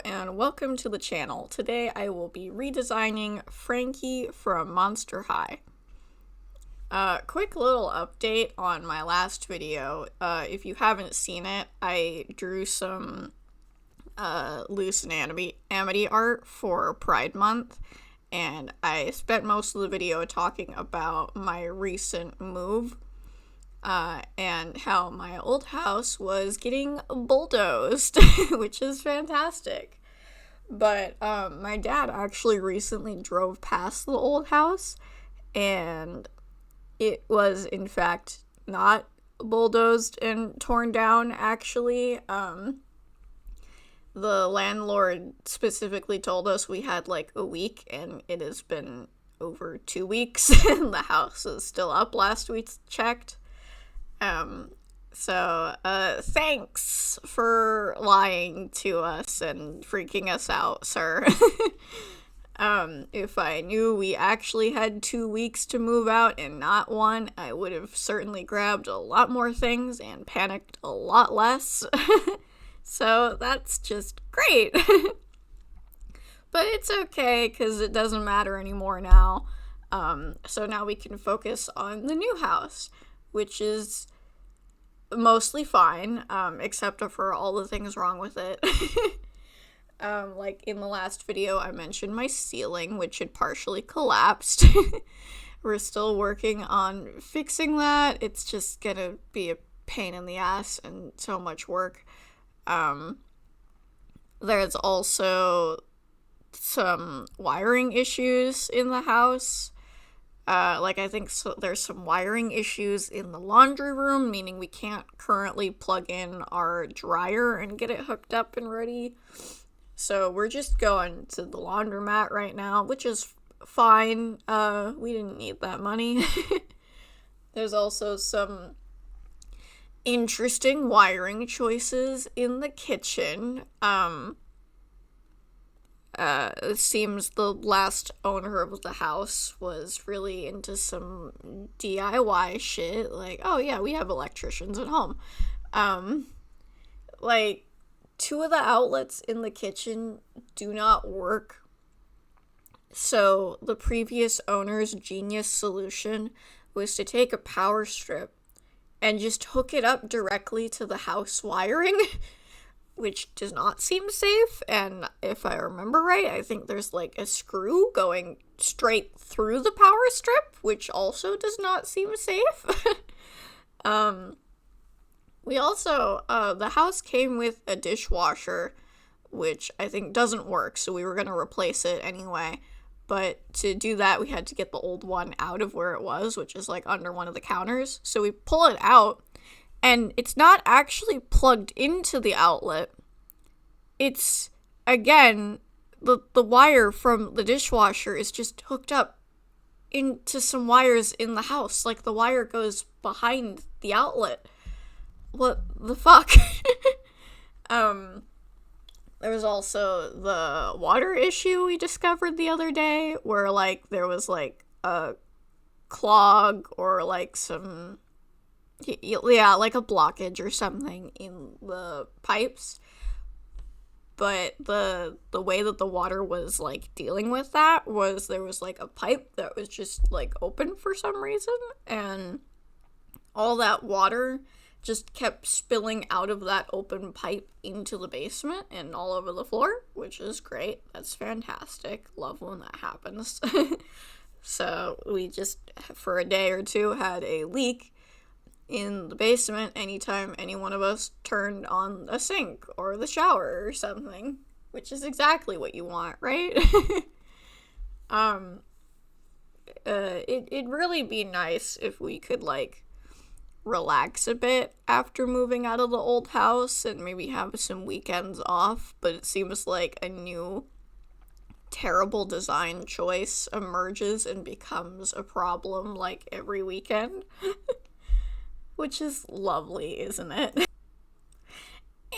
and welcome to the channel. Today I will be redesigning Frankie from Monster High. Quick little update on my last video. If you haven't seen it, I drew some loose and amity art for Pride Month, and I spent most of the video talking about my recent move. And how my old house was getting bulldozed, which is fantastic. But my dad actually recently drove past the old house, and it was in fact not bulldozed and torn down, actually. The landlord specifically told us we had like a week, and it has been over 2 weeks, and the house is still up last we checked. Thanks for lying to us and freaking us out, sir. If I knew we actually had 2 weeks to move out and not one, I would have certainly grabbed a lot more things and panicked a lot less. So that's just great. But it's okay, because it doesn't matter anymore now. So now we can focus on the new house, which is mostly fine, except for all the things wrong with it. Like in the last video, I mentioned my ceiling, which had partially collapsed. We're still working on fixing that. It's just gonna be a pain in the ass and so much work. There's also some wiring issues in the house. I think there's some wiring issues in the laundry room, meaning we can't currently plug in our dryer and get it hooked up and ready. So we're just going to the laundromat right now, which is fine. We didn't need that money. There's also some interesting wiring choices in the kitchen. It seems the last owner of the house was really into some DIY shit. Like, oh yeah, we have electricians at home. Two of the outlets in the kitchen do not work. So the previous owner's genius solution was to take a power strip and just hook it up directly to the house wiring, which does not seem safe. And if I remember right, I think there's like a screw going straight through the power strip, which also does not seem safe. We also, the house came with a dishwasher, which I think doesn't work, so we were going to replace it anyway. But to do that, we had to get the old one out of where it was, which is like under one of the counters. So we pull it out, and it's not actually plugged into the outlet. It's, again, the wire from the dishwasher is just hooked up into some wires in the house. Like, the wire goes behind the outlet. What the fuck? There was also the water issue we discovered the other day, where, like, there was, like, a clog or, like, some... yeah, like a blockage or something in the pipes. But the way that the water was, like, dealing with that was there was, like, a pipe that was just, like, open for some reason, and all that water just kept spilling out of that open pipe into the basement and all over the floor, which is great. That's fantastic. Love when that happens. So we just, for a day or two, had a leak in the basement anytime any one of us turned on a sink or the shower or something, which is exactly what you want, right? It'd really be nice if we could, like, relax a bit after moving out of the old house and maybe have some weekends off, but it seems like a new terrible design choice emerges and becomes a problem, like, every weekend. Which is lovely, isn't it?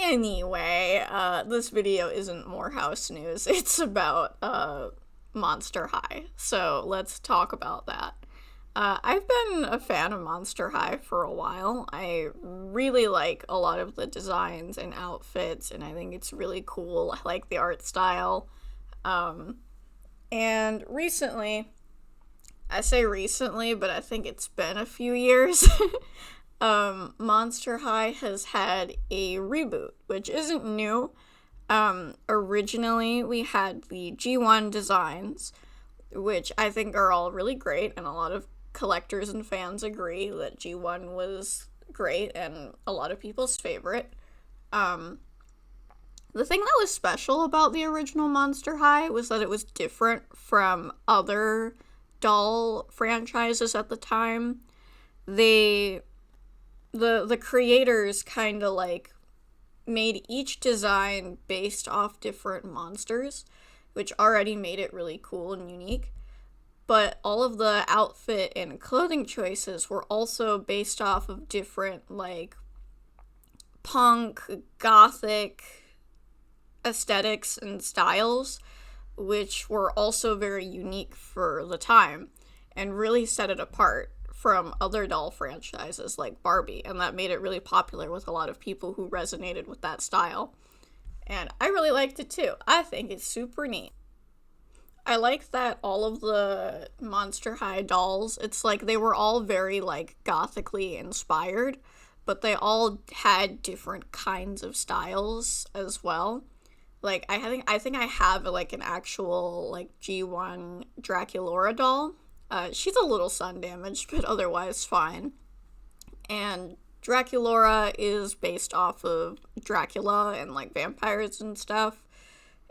Anyway, this video isn't more house news. It's about, Monster High. So let's talk about that. I've been a fan of Monster High for a while. I really like a lot of the designs and outfits, and I think it's really cool. I like the art style. Um, and recently, I say recently, but I think it's been a few years. Monster High has had a reboot, which isn't new. Originally, we had the G1 designs, which I think are all really great, and a lot of collectors and fans agree that G1 was great and a lot of people's favorite. Um, the thing that was special about the original Monster High was that it was different from other doll franchises at the time. They the creators kind of like made each design based off different monsters, which already made it really cool and unique. But all of the outfit and clothing choices were also based off of different, like, punk, gothic aesthetics and styles, which were also very unique for the time and really set it apart from other doll franchises like Barbie, and that made it really popular with a lot of people who resonated with that style. And I really liked it too. I think it's super neat. I like that all of the Monster High dolls, it's like they were all very like gothically inspired, but they all had different kinds of styles as well. Like I think I have like an actual like G1 Draculaura doll. She's a little sun damaged, but otherwise fine. And Draculaura is based off of Dracula and like vampires and stuff.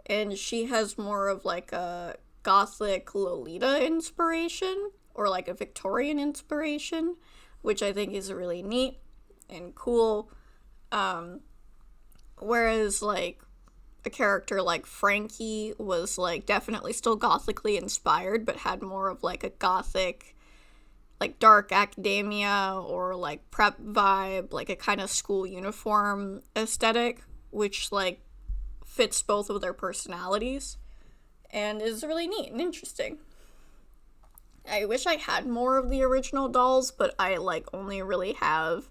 And she has more of like a gothic Lolita inspiration or like a Victorian inspiration, which I think is really neat and cool. Whereas like a character like Frankie was like definitely still gothically inspired, but had more of like a gothic, like dark academia or like prep vibe, like a kind of school uniform aesthetic, which like fits both of their personalities and is really neat and interesting. I wish I had more of the original dolls, but I like only really have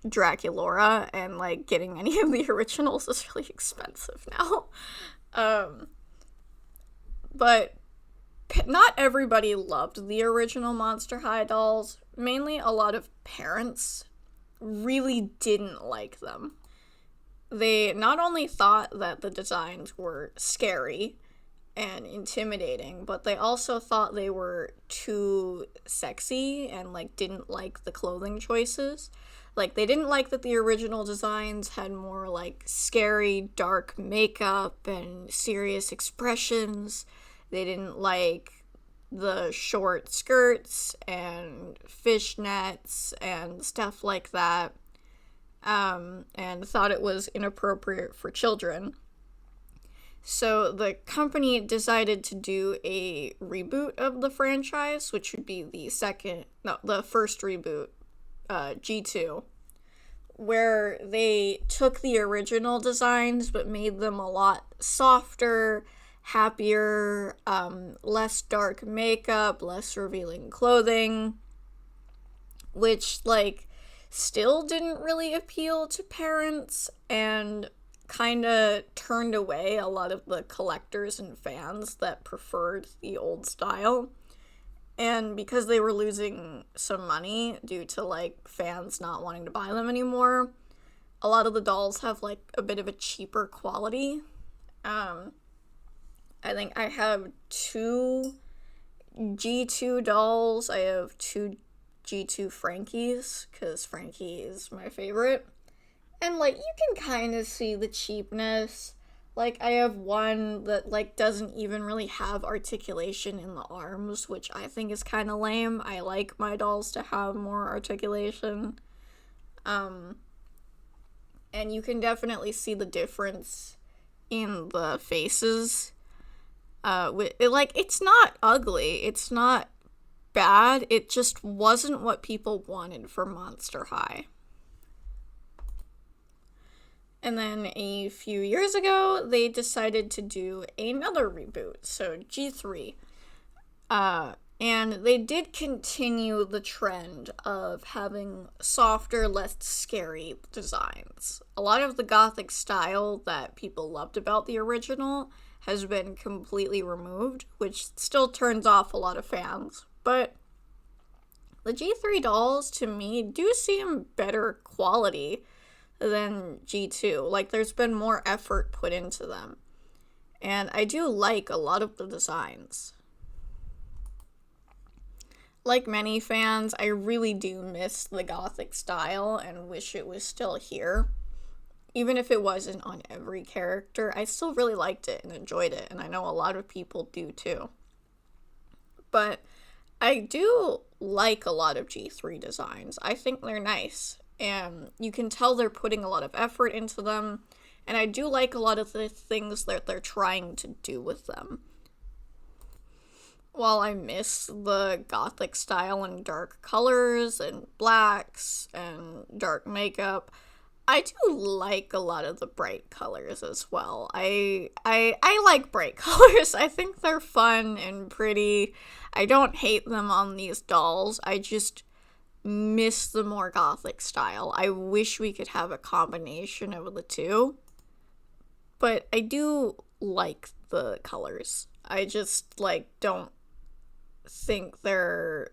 Draculaura, and like getting any of the originals is really expensive now. Um, but not everybody loved the original Monster High dolls. Mainly a lot of parents really didn't like them. They not only thought that the designs were scary and intimidating, but they also thought they were too sexy and like didn't like the clothing choices. Like they didn't like that the original designs had more like scary dark makeup and serious expressions. They didn't like the short skirts and fishnets and stuff like that, and thought it was inappropriate for children. So the company decided to do a reboot of the franchise, which would be the first reboot, G2, where they took the original designs but made them a lot softer, happier, less dark makeup, less revealing clothing, which, like, still didn't really appeal to parents and kind of turned away a lot of the collectors and fans that preferred the old style. And because they were losing some money due to, like, fans not wanting to buy them anymore, a lot of the dolls have, like, a bit of a cheaper quality. I think I have 2 G2 dolls. I have 2 G2 Frankies, because Frankie is my favorite. And, like, you can kind of see the cheapness. Like, I have one that, like, doesn't even really have articulation in the arms, which I think is kind of lame. I like my dolls to have more articulation. And you can definitely see the difference in the faces. It's not ugly. It's not bad. It just wasn't what people wanted for Monster High. And then a few years ago, they decided to do another reboot, so G3. And they did continue the trend of having softer, less scary designs. A lot of the gothic style that people loved about the original has been completely removed, which still turns off a lot of fans. But the G3 dolls, to me, do seem better quality than G2. Like, there's been more effort put into them. And I do like a lot of the designs. Like many fans, I really do miss the gothic style and wish it was still here. Even if it wasn't on every character, I still really liked it and enjoyed it, and I know a lot of people do too. But I do like a lot of G3 designs. I think they're nice, and you can tell they're putting a lot of effort into them, and I do like a lot of the things that they're trying to do with them. While I miss the gothic style and dark colors and blacks and dark makeup, I do like a lot of the bright colors as well. I like bright colors. I think they're fun and pretty. I don't hate them on these dolls. I just miss the more gothic style. I wish we could have a combination of the two. But I do like the colors. I just, don't think they're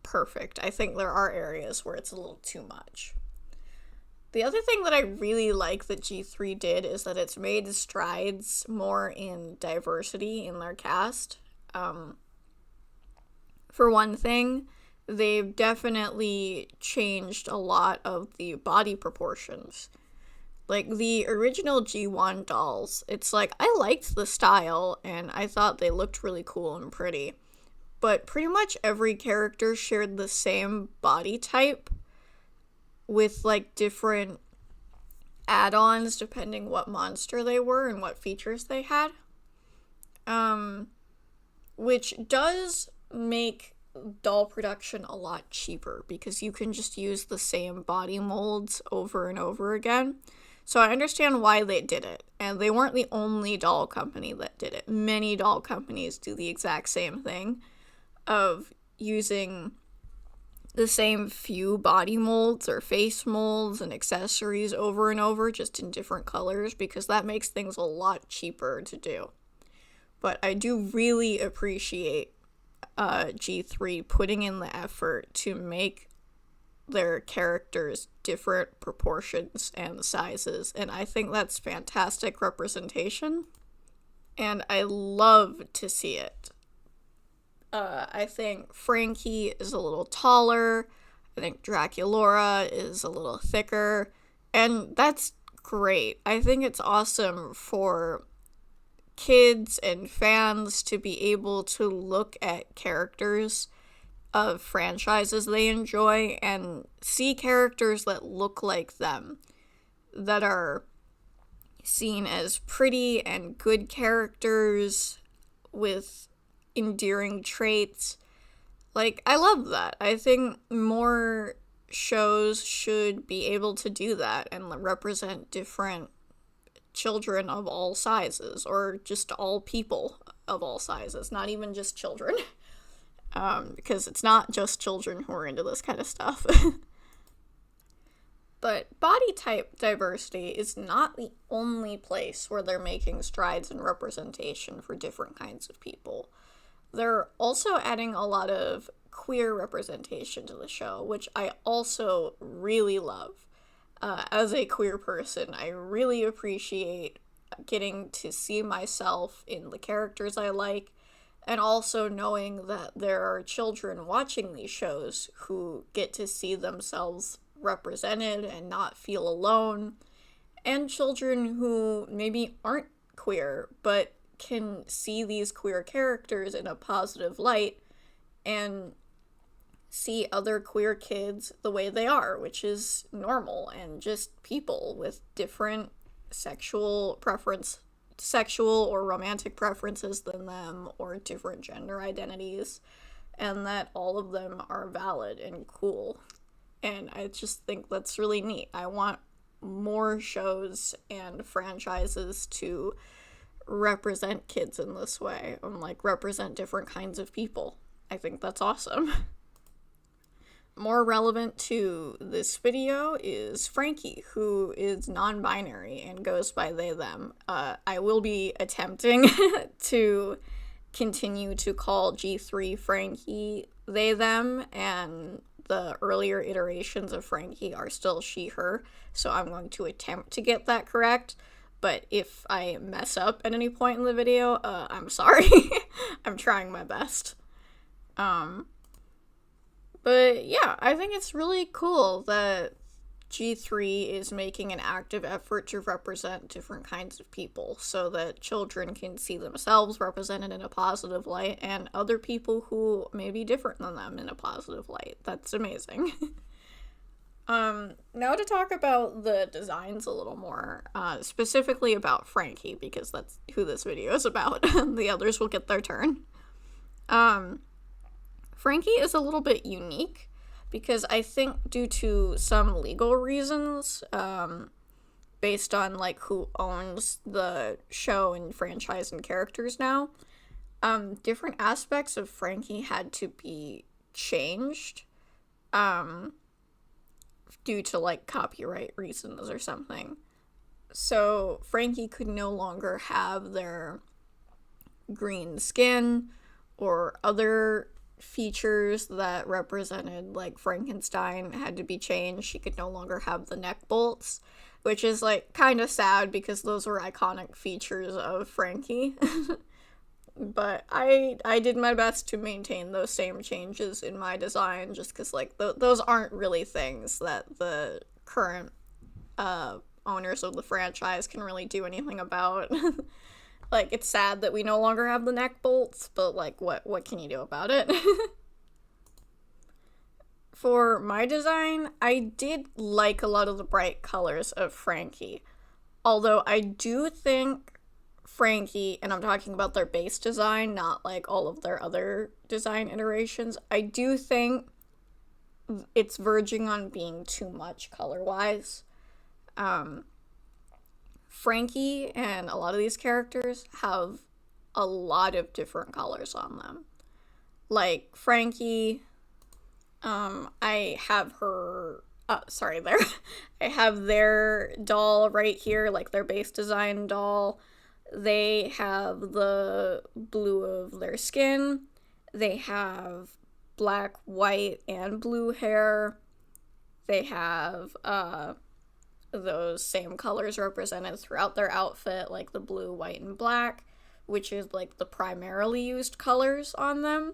perfect. I think there are areas where it's a little too much. The other thing that I really like that G3 did is that it's made strides more in diversity in their cast. For one thing, they've definitely changed a lot of the body proportions. Like, the original G1 dolls, it's like, I liked the style, and I thought they looked really cool and pretty. But pretty much every character shared the same body type with, different add-ons depending what monster they were and what features they had. Which does make doll production a lot cheaper because you can just use the same body molds over and over again. So I understand why they did it, and they weren't the only doll company that did it. Many doll companies do the exact same thing of using the same few body molds or face molds and accessories over and over, just in different colors, because that makes things a lot cheaper to do. But I do really appreciate G3 putting in the effort to make their characters different proportions and sizes, and I think that's fantastic representation, and I love to see it. I think Frankie is a little taller, I think Draculaura is a little thicker, and that's great. I think it's awesome for kids and fans to be able to look at characters of franchises they enjoy and see characters that look like them, that are seen as pretty and good characters with endearing traits. I love that. I think more shows should be able to do that and represent different children of all sizes, or just all people of all sizes, not even just children. Because it's not just children who are into this kind of stuff. But body type diversity is not the only place where they're making strides in representation for different kinds of people. They're also adding a lot of queer representation to the show, which I also really love. As a queer person, I really appreciate getting to see myself in the characters I like, and also knowing that there are children watching these shows who get to see themselves represented and not feel alone, and children who maybe aren't queer but can see these queer characters in a positive light and see other queer kids the way they are, which is normal and just people with different sexual or romantic preferences than them, or different gender identities, and that all of them are valid and cool. And I just think that's really neat. I want more shows and franchises to represent kids in this way, and represent different kinds of people. I think that's awesome. More relevant to this video is Frankie, who is non-binary and goes by they, them. I will be attempting to continue to call G3 Frankie they, them, and the earlier iterations of Frankie are still she, her, so I'm going to attempt to get that correct. But if I mess up at any point in the video, I'm sorry. I'm trying my best. But yeah, I think it's really cool that G3 is making an active effort to represent different kinds of people so that children can see themselves represented in a positive light and other people who may be different than them in a positive light. That's amazing. Now to talk about the designs a little more, specifically about Frankie, because that's who this video is about. The others will get their turn. Frankie is a little bit unique because I think due to some legal reasons, based on like who owns the show and franchise and characters now, different aspects of Frankie had to be changed, due to like copyright reasons or something. So Frankie could no longer have their green skin or other features that represented like Frankenstein had to be changed. She could no longer have the neck bolts, which is like kind of sad because those were iconic features of Frankie. But I did my best to maintain those same changes in my design just because like those aren't really things that the current owners of the franchise can really do anything about. Like, it's sad that we no longer have the neck bolts, but, like, what can you do about it? For my design, I did like a lot of the bright colors of Frankie. Although I do think Frankie, and I'm talking about their base design, not, like, all of their other design iterations, I do think it's verging on being too much color-wise. Frankie and a lot of these characters have a lot of different colors on them. Like, Frankie, I have her, there. I have their doll right here, like their base design doll. They have the blue of their skin. They have black, white, and blue hair. They have, those same colors represented throughout their outfit, like the blue, white, and black, which is like the primarily used colors on them.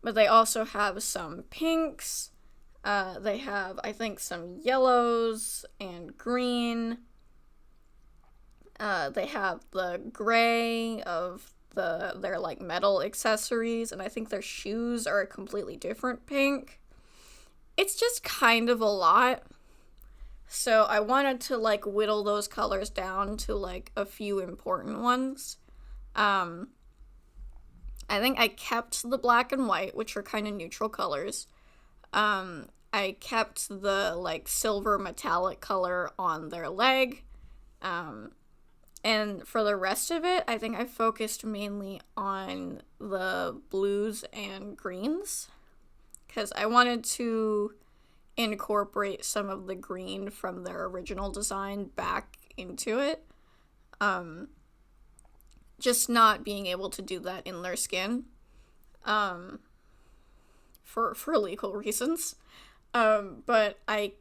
But they also have some pinks. They have, I think, some yellows and green. They have the gray of their like metal accessories, and I think their shoes are a completely different pink. It's just kind of a lot. So I wanted to, like, whittle those colors down to, like, a few important ones. I think I kept the black and white, which are kind of neutral colors. I kept the, like, silver metallic color on their leg. And for the rest of it, I think I focused mainly on the blues and greens. Because I wanted to incorporate some of the green from their original design back into it. Just not being able to do that in their skin. For legal reasons. But I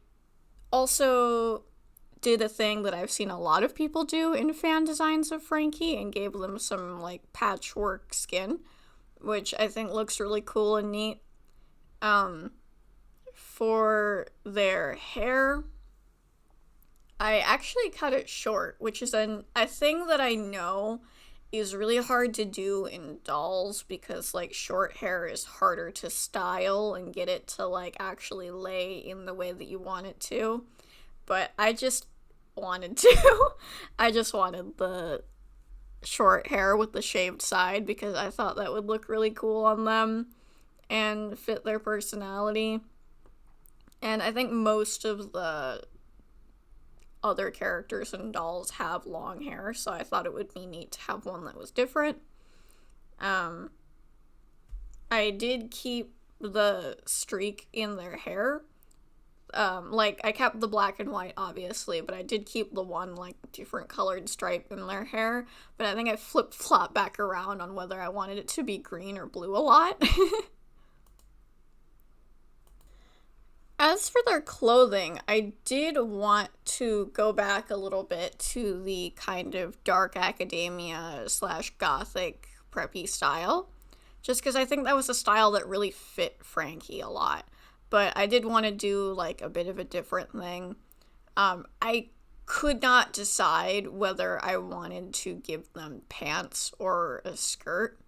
also did a thing that I've seen a lot of people do in fan designs of Frankie and gave them some, like, patchwork skin, which I think looks really cool and neat. For their hair, I actually cut it short, which is a thing that I know is really hard to do in dolls because, like, short hair is harder to style and get it to, like, actually lay in the way that you want it to. But I just wanted to. I just wanted the short hair with the shaved side because I thought that would look really cool on them and fit their personality. And I think most of the other characters and dolls have long hair, so I thought it would be neat to have one that was different. I did keep the streak in their hair. Like, I kept the black and white, obviously, but I did keep the one, like, different colored stripe in their hair. But I think I flip-flop back around on whether I wanted it to be green or blue a lot. As for their clothing, I did want to go back a little bit to the kind of dark academia slash gothic preppy style, just because I think that was a style that really fit Frankie a lot. But I did want to do like a bit of a different thing. I could not decide whether I wanted to give them pants or a skirt,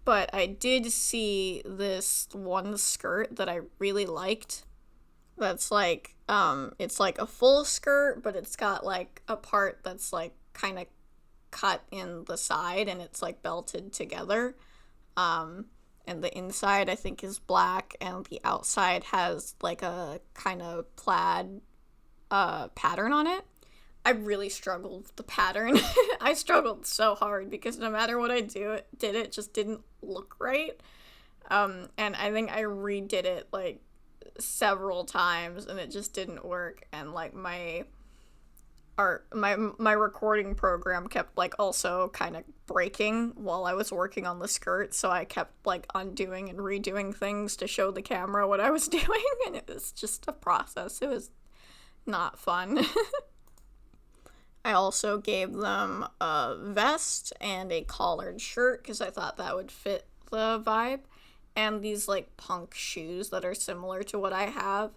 but I did see this one skirt that I really liked. That's like, it's like a full skirt, but it's got like a part that's like kind of cut in the side and it's like belted together. Um, and the inside I think is black and the outside has like a kind of plaid pattern on it. I really struggled with the pattern. I struggled so hard because no matter what I did it just didn't look right. And I think I redid it like several times and it just didn't work. And like my recording program kept like also kind of breaking while I was working on the skirt, so I kept like undoing and redoing things to show the camera what I was doing, and it was just a process. It was not fun. I also gave them a vest and a collared shirt because I thought that would fit the vibe, and these like punk shoes that are similar to what I have.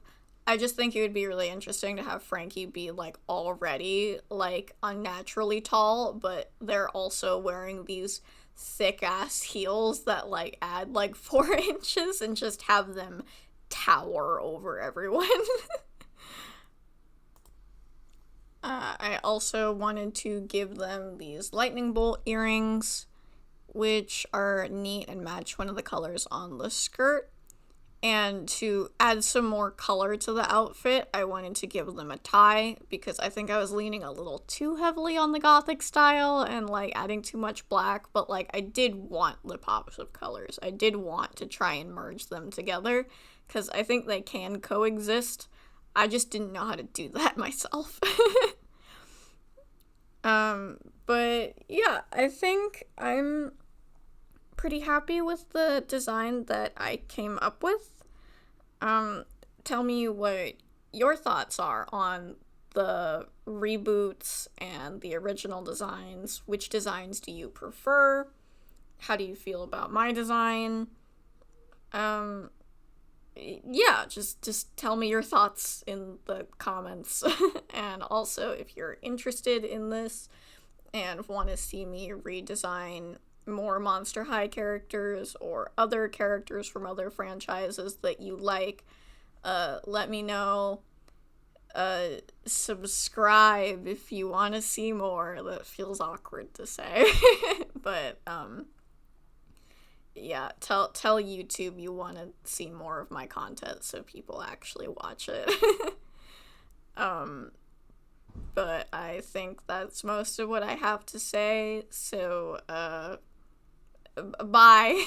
I just think it would be really interesting to have Frankie be like already like unnaturally tall, but they're also wearing these thick ass heels that like add like 4 inches and just have them tower over everyone. I also wanted to give them these lightning bolt earrings, which are neat and match one of the colors on the skirt. And to add some more color to the outfit, I wanted to give them a tie because I think I was leaning a little too heavily on the gothic style and like adding too much black, but like I did want the pops of colors. I did want to try and merge them together because I think they can coexist. I just didn't know how to do that myself. But yeah, I think I'm pretty happy with the design that I came up with. Tell me what your thoughts are on the reboots and the original designs. Which designs do you prefer? How do you feel about my design? Yeah, just tell me your thoughts in the comments. And also, if you're interested in this and want to see me redesign more Monster High characters or other characters from other franchises that you like, let me know. Subscribe if you want to see more. That feels awkward to say. But yeah, tell YouTube you want to see more of my content so people actually watch it. But I think that's most of what I have to say, so bye.